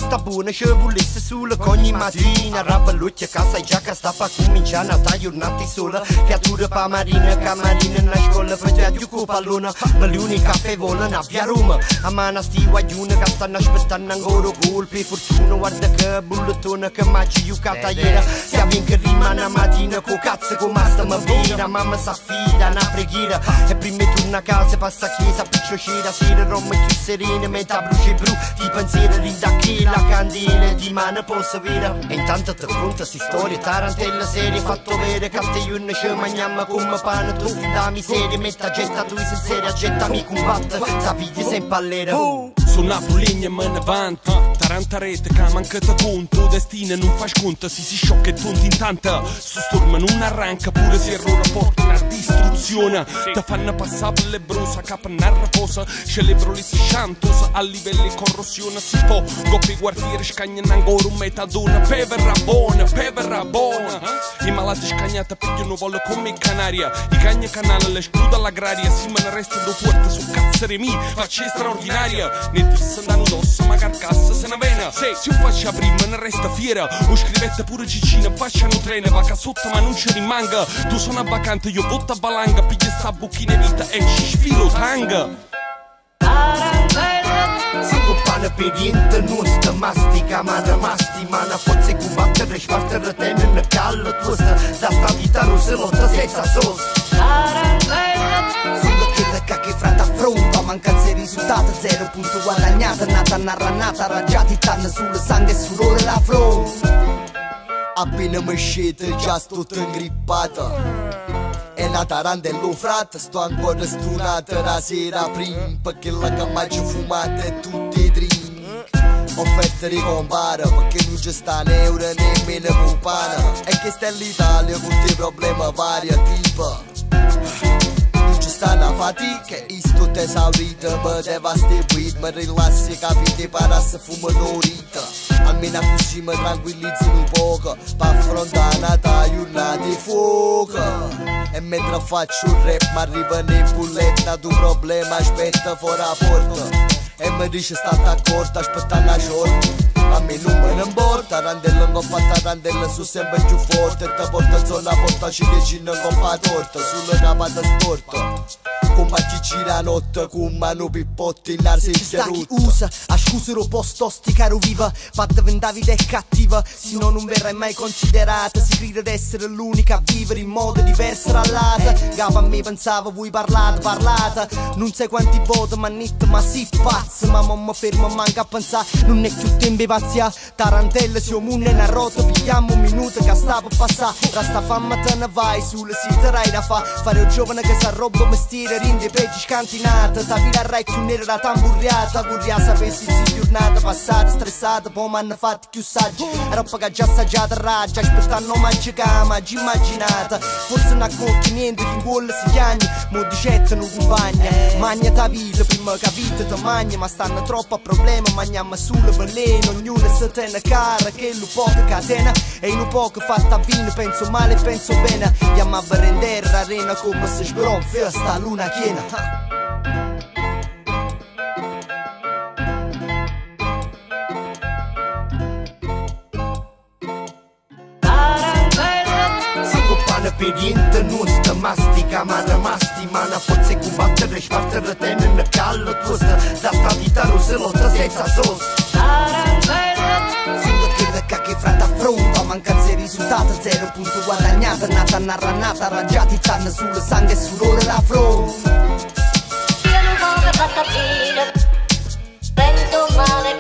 sta buona, ci volesse solo che ogni mattina rappelluccia che sai già che sta per cominciare una giornata sola. Creatura pa marina, camarina na scuola faccia giù con pallone. Ma l'unica caffè vola na via Roma. A mano sti guaglione che stanno aspettando ancora colpi. Fortuna guarda che bullettone che maggi giocata ieri. Se vince rimane a mattina con cazzo con masta ma vera. Mamma s'affida una preghiera e prima torna a casa passa a chiesa piccio c'era sera Roma più serena metà bruce blu di pensiero rinda che la candela di mano posso vera. E intanto ti conta sti storie tarantella serie fatto vero che te io ne ci mangiamo come pane tu da miseria metta getta tu in seria getta mi combatte sapete sempre all'era. Su Napoligna me ne avanti Tarantarete che manca te conto destino non fa sconto si sciocca e tonti intanto su storma non arranca pure se errore porta una distruzione te fanno passare per le brusa capa una raposa celebro le si sciantos a livelli corrosione si può coppi quartiere scagnano ancora un metadona pevera buona i malati scagnata pigliano volo come in Canaria i cagni canale le escluda l'agraria si me ne resta do porta su cazzere mi faccia straordinaria ne dissandano dosso ma carcassa se ne vena se faccia prima ne resta fiera o scrivette pure Cicina facciano trene va sotto ma non ci rimanga tu sono vacante io voto a valanga piglia sta bucchina vita e ci sfilo tanga. Siamo pane per niente, non sta mastica, ma rimasti, ma una forza e combattere, spartere tenere callo, tosta, da sta vita non si lotta senza sosta. Sono quella che frata affronta, mancanza di risultati, 0 punto guadagnata, nata narranata, raggiati, tanne sul sangue e sudore la fronte. Appena mi scete già sto ingrippata. E una tarantello frate, sto ancora stunata la sera prima perché la camaccia fumata e tutti i drink. Offerte di compare perché non c'è sta un euro nemmeno un pane. E che sta l'Italia con dei problemi vari tipi. Non c'è sta una fatica, isto te esaurita. Mi devasti weed, mi rilassi capite parasse fumano rita. Almeno così mi tranquillizzo un poco per affrontare una giornata di fuoco. E mentre faccio un rap mi arriva nei bulletta tu problema aspetta fuori la porta. E mi dice state accorta aspetta una short. A me non me ne importa, tarantella non fa tarantella su sempre più forte. Te porta zona porta ci decine con la torta sulla capata storta. Come ci gira notte con mano pippotti in arse in chi usa a scusero posto sti caro viva fatta venda vita è cattiva se no non verrai mai considerata si crede d'essere l'unica a vivere in modo diverso dall'altra gava a me pensavo voi parlate non sai quanti voti ma nit ma si pazza ma mamma ferma manca a pensare non è più tempo pazzia tarantella se omune una rota pigliamo un minuto che sta per passare rasta famma te ne vai sulle site rai da fare un giovane che sa roba mestiere rinde peggi scantinata ta vira rai più nera da tamburriata curria sapessi si giornata passata stressata poi m'hanno fatti più saggi roba che già assaggiata raggia aspettando mangi cama già immaginata forse non accorti niente che in cuore si chiagni mo dicette non compagna magna ta vita prima capite te magna ma stanno troppo a problema magniamo sulle veleno ognuno se tiene cara che lo poco catena e in un poco fatta vino penso male e penso bene andiamo a rendere l'arena come se sbronfia sta luna chiena. Per niente non sta mastica ma rimasti ma una forza e combattere spartere tenere callo tosta da sta vita non si lotta senza sosta. Sono quella che frata affronta mancanza di risultati 0 punto guadagnata nata narranata raggiati tanne sul sangue e sudore la fronte. Io non voglio fatta fine penso male